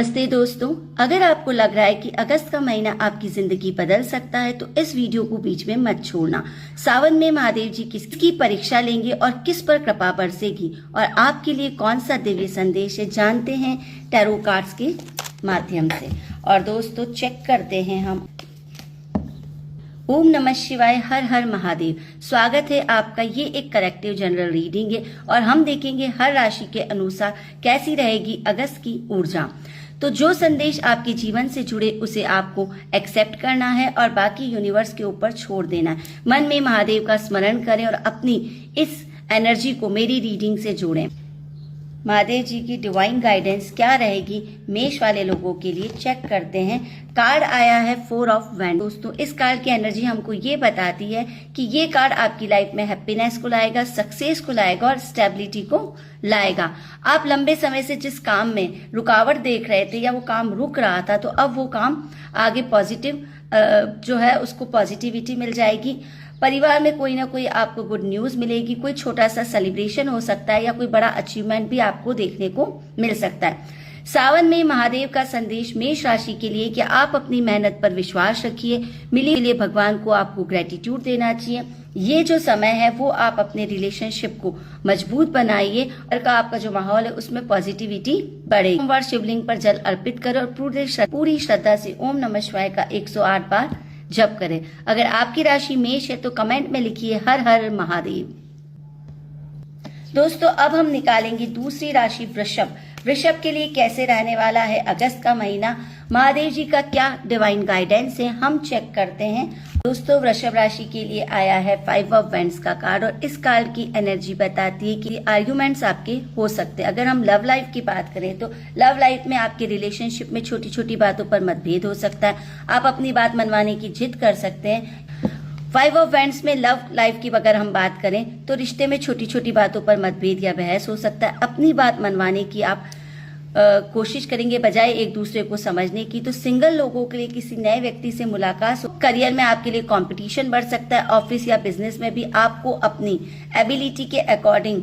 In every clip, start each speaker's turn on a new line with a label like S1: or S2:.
S1: नमस्ते दोस्तों, अगर आपको लग रहा है कि अगस्त का महीना आपकी जिंदगी बदल सकता है तो इस वीडियो को बीच में मत छोड़ना। सावन में महादेव जी किसकी परीक्षा लेंगे और किस पर कृपा बरसेगी और आपके लिए कौन सा दिव्य संदेश है, जानते हैं टैरो कार्ड्स के माध्यम से। और दोस्तों चेक करते हैं हम। ओम नमः शिवाय, हर हर महादेव। स्वागत है आपका। ये एक करेक्टिव जनरल रीडिंग है और हम देखेंगे हर राशि के अनुसार कैसी रहेगी अगस्त की ऊर्जा। तो जो संदेश आपके जीवन से जुड़े उसे आपको एक्सेप्ट करना है और बाकी यूनिवर्स के ऊपर छोड़ देना है। मन में महादेव का स्मरण करें और अपनी इस एनर्जी को मेरी रीडिंग से जोड़ें। महादेव जी की डिवाइन गाइडेंस क्या रहेगी मेष वाले लोगों के लिए, चेक करते हैं। कार्ड आया है 4 ऑफ वैंड। दोस्तों इस कार्ड की एनर्जी हमको ये बताती है कि ये कार्ड आपकी लाइफ में हैप्पीनेस को लाएगा, सक्सेस को लाएगा और स्टेबिलिटी को लाएगा। आप लंबे समय से जिस काम में रुकावट देख रहे थे या वो काम रुक रहा था, तो अब वो काम आगे पॉजिटिव जो है उसको पॉजिटिविटी मिल जाएगी। परिवार में कोई ना कोई आपको गुड न्यूज मिलेगी, कोई छोटा सा सेलिब्रेशन हो सकता है या कोई बड़ा अचीवमेंट भी आपको देखने को मिल सकता है। सावन में महादेव का संदेश मेष राशि के लिए कि आप अपनी मेहनत पर विश्वास रखिए। मिली लिए भगवान को आपको ग्रेटिट्यूड देना चाहिए। ये जो समय है वो आप अपने रिलेशनशिप को मजबूत बनाइए और का आपका जो माहौल है उसमें पॉजिटिविटी बढ़े। सोमवार शिवलिंग पर जल अर्पित करें और पूरी श्रद्धा से ओम नमः शिवाय का 108 बार जप करें। अगर आपकी राशि मेष है तो कमेंट में लिखिए हर हर महादेव। दोस्तों अब हम निकालेंगे दूसरी राशि वृषभ। वृषभ के लिए कैसे रहने वाला है अगस्त का महीना, महादेव जी का क्या डिवाइन गाइडेंस है, हम चेक करते हैं। दोस्तों वृषभ राशि के लिए आया है 5 ऑफ वैंड्स का कार्ड और इस कार्ड की एनर्जी बताती है कि आर्ग्यूमेंट्स आपके हो सकते हैं। अगर हम लव लाइफ की बात करें तो लव लाइफ में आपके रिलेशनशिप में छोटी छोटी बातों पर मतभेद हो सकता है। आप अपनी बात मनवाने की जिद कर सकते हैं। 5 ऑफ वैंड्स में लव लाइफ की अगर हम बात करें तो रिश्ते में छोटी छोटी बातों पर मतभेद या बहस हो सकता है। अपनी बात मनवाने की आप कोशिश करेंगे बजाय एक दूसरे को समझने की। तो सिंगल लोगों के लिए किसी नए व्यक्ति से मुलाकात, करियर में आपके लिए कंपटीशन बढ़ सकता है। ऑफिस या बिजनेस में भी आपको अपनी एबिलिटी के अकॉर्डिंग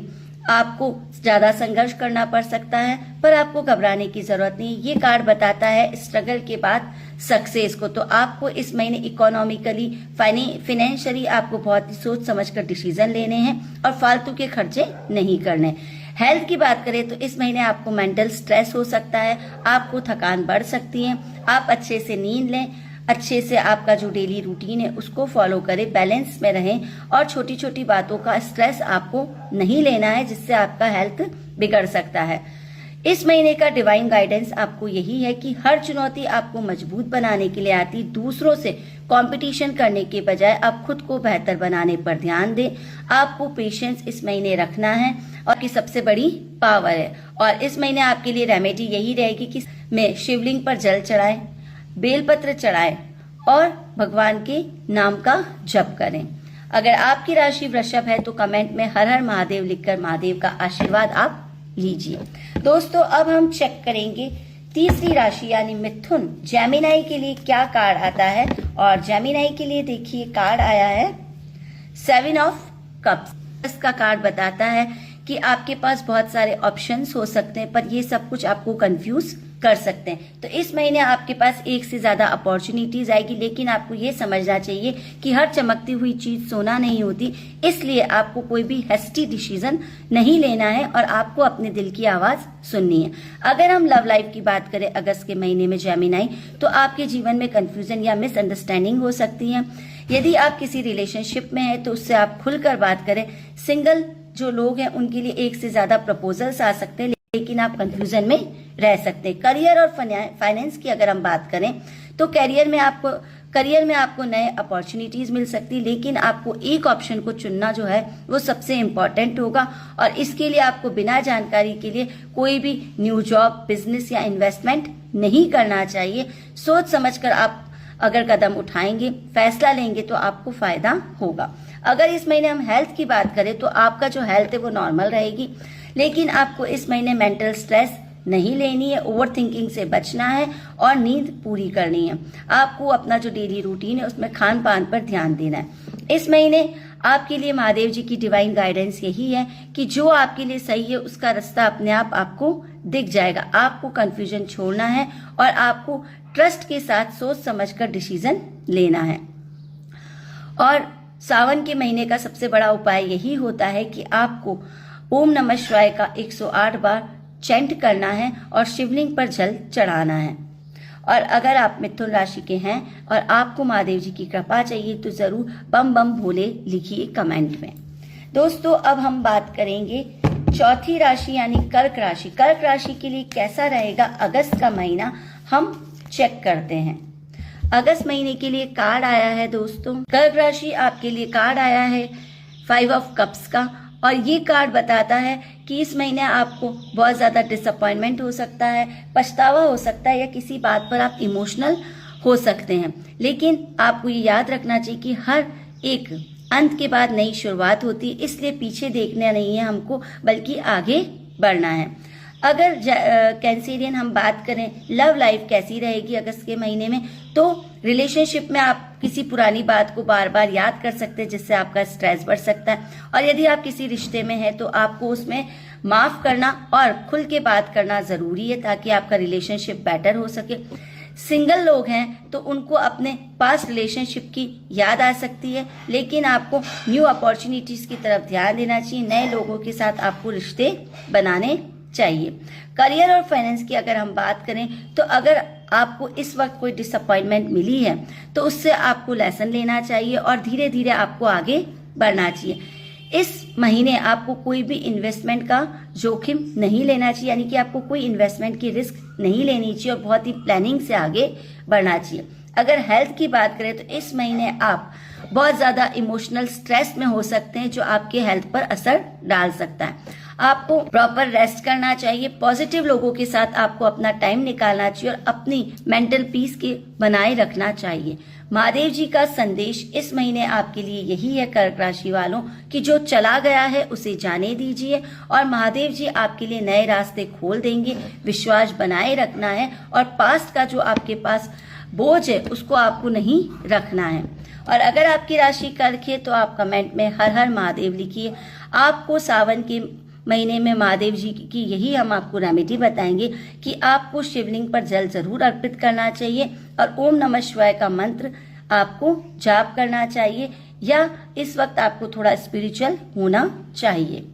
S1: आपको ज्यादा संघर्ष करना पड़ सकता है, पर आपको घबराने की जरूरत नहीं। ये कार्ड बताता है स्ट्रगल के बाद सक्सेस को। तो आपको इस महीने इकोनॉमिकली फाइनेंशियली आपको बहुत ही सोच समझकर डिसीजन लेने हैं और फालतू के खर्चे नहीं करने। हेल्थ की बात करें तो इस महीने आपको मेंटल स्ट्रेस हो सकता है, आपको थकान बढ़ सकती है। आप अच्छे से नींद लें, अच्छे से आपका जो डेली रूटीन है उसको फॉलो करें, बैलेंस में रहें और छोटी छोटी बातों का स्ट्रेस आपको नहीं लेना है जिससे आपका हेल्थ बिगड़ सकता है। इस महीने का डिवाइन गाइडेंस आपको यही है कि हर चुनौती आपको मजबूत बनाने के लिए आती। दूसरों से कंपटीशन करने के बजाय आप खुद को बेहतर बनाने पर ध्यान दें। आपको पेशेंस इस महीने रखना है और की सबसे बड़ी पावर है। और इस महीने आपके लिए रेमेडी यही रहेगी कि में शिवलिंग पर जल चढ़ाएं, बेलपत्र चढ़ाएं और भगवान के नाम का जप करें। अगर आपकी राशि वृषभ है तो कमेंट में हर हर महादेव लिखकर महादेव का आशीर्वाद आप लीजिए। दोस्तों अब हम चेक करेंगे तीसरी राशि यानी मिथुन, जेमिनाई के लिए क्या कार्ड आता है। और जेमिनाई के लिए देखिए कार्ड आया है 7 ऑफ कप्स। इसका कार्ड बताता है कि आपके पास बहुत सारे ऑप्शंस हो सकते हैं पर ये सब कुछ आपको कंफ्यूज कर सकते हैं। तो इस महीने आपके पास एक से ज्यादा अपॉर्चुनिटीज आएगी, लेकिन आपको ये समझना चाहिए कि हर चमकती हुई चीज सोना नहीं होती। इसलिए आपको कोई भी हेस्टी डिसीजन नहीं लेना है और आपको अपने दिल की आवाज सुननी है। अगर हम लव लाइफ की बात करें अगस्त के महीने में जेमिनाई, तो आपके जीवन में कंफ्यूजन या मिसअंडरस्टैंडिंग हो सकती है। यदि आप किसी रिलेशनशिप में हैं तो उससे आप खुलकर बात करें। सिंगल जो लोग हैं उनके लिए एक से ज्यादा प्रपोजल्स आ सकते हैं, लेकिन आप कंफ्यूजन में रह सकते हैं। करियर और फाइनेंस की अगर हम बात करें तो करियर में आपको नए अपॉर्चुनिटीज मिल सकती, लेकिन आपको एक ऑप्शन को चुनना जो है वो सबसे इम्पोर्टेंट होगा। और इसके लिए आपको बिना जानकारी के लिए कोई भी न्यू जॉब, बिजनेस या इन्वेस्टमेंट नहीं करना चाहिए। सोच समझकर आप अगर कदम उठाएंगे, फैसला लेंगे तो आपको फायदा होगा। अगर इस महीने हम हेल्थ की बात करें तो आपका जो हेल्थ है वो नॉर्मल रहेगी, लेकिन आपको इस महीने मेंटल स्ट्रेस नहीं लेनी है, ओवर थिंकिंग से बचना है और नींद पूरी करनी है। आपको अपना जो डेली रूटीन है उसमें खान पान पर ध्यान देना है। इस महीने आपके लिए महादेव जी की डिवाइन गाइडेंस यही है कि जो आपके लिए सही है उसका रास्ता अपने आप आपको दिख जाएगा। आपको कंफ्यूजन छोड़ना है और आपको ट्रस्ट के साथ सोच समझकर डिसीजन लेना है। और सावन के महीने का सबसे बड़ा उपाय यही होता है कि आपको ओम नमः शिवाय का 108 बार चैंट करना है और शिवलिंग पर जल चढ़ाना है। और अगर आप मिथुन राशि के हैं और आपको महादेव जी की कृपा चाहिए तो जरूर बम बम भोले लिखिए कमेंट में। दोस्तों अब हम बात करेंगे चौथी राशि यानी कर्क राशि। कर्क राशि के लिए कैसा रहेगा अगस्त का महीना, हम चेक करते हैं। अगस्त महीने के लिए कार्ड आया है दोस्तों, कर्क राशि आपके लिए कार्ड आया है 5 ऑफ कप्स का। और ये कार्ड बताता है कि इस महीने आपको बहुत ज्यादा डिसअपॉइंटमेंट हो सकता है, पछतावा हो सकता है या किसी बात पर आप इमोशनल हो सकते हैं। लेकिन आपको ये याद रखना चाहिए कि हर एक अंत के बाद नई शुरुआत होती है, इसलिए पीछे देखना नहीं है हमको बल्कि आगे बढ़ना है। अगर कैंसेरियन हम बात करें लव लाइफ कैसी रहेगी अगस्त के महीने में, तो रिलेशनशिप में आप किसी पुरानी बात को बार बार याद कर सकते हैं जिससे आपका स्ट्रेस बढ़ सकता है। और यदि आप किसी रिश्ते में हैं तो आपको उसमें माफ करना और खुल के बात करना जरूरी है ताकि आपका रिलेशनशिप बेटर हो सके। सिंगल लोग हैं तो उनको अपने पास्ट रिलेशनशिप की याद आ सकती है, लेकिन आपको न्यू अपॉर्चुनिटीज की तरफ ध्यान देना चाहिए। नए लोगों के साथ आपको रिश्ते बनाने चाहिए। करियर और फाइनेंस की अगर हम बात करें तो अगर आपको इस वक्त कोई डिसअपॉइंटमेंट मिली है तो उससे आपको लेसन लेना चाहिए और धीरे धीरे आपको आगे बढ़ना चाहिए। इस महीने आपको कोई भी इन्वेस्टमेंट का जोखिम नहीं लेना चाहिए, यानी कि आपको कोई इन्वेस्टमेंट की रिस्क नहीं लेनी चाहिए और बहुत ही प्लानिंग से आगे बढ़ना चाहिए। अगर हेल्थ की बात करें तो इस महीने आप बहुत ज्यादा इमोशनल स्ट्रेस में हो सकते हैं जो आपके हेल्थ पर असर डाल सकता है। आपको प्रॉपर रेस्ट करना चाहिए, पॉजिटिव लोगों के साथ आपको अपना टाइम निकालना चाहिए और अपनी मेंटल पीस के बनाए रखना चाहिए। महादेव जी का संदेश इस महीने आपके लिए यही है कर्क राशि वालों कि जो चला गया है उसे जाने दीजिए और महादेव जी आपके लिए नए रास्ते खोल देंगे। विश्वास बनाए रखना है और पास्ट का जो आपके पास बोझ है उसको आपको नहीं रखना है। और अगर आपकी राशि कर्क है तो आप कमेंट में हर हर महादेव लिखिए। आपको सावन के महीने में महादेव जी की यही हम आपको रेमेडी बताएंगे कि आपको शिवलिंग पर जल जरूर अर्पित करना चाहिए और ओम नमः शिवाय का मंत्र आपको जाप करना चाहिए या इस वक्त आपको थोड़ा स्पिरिचुअल होना चाहिए।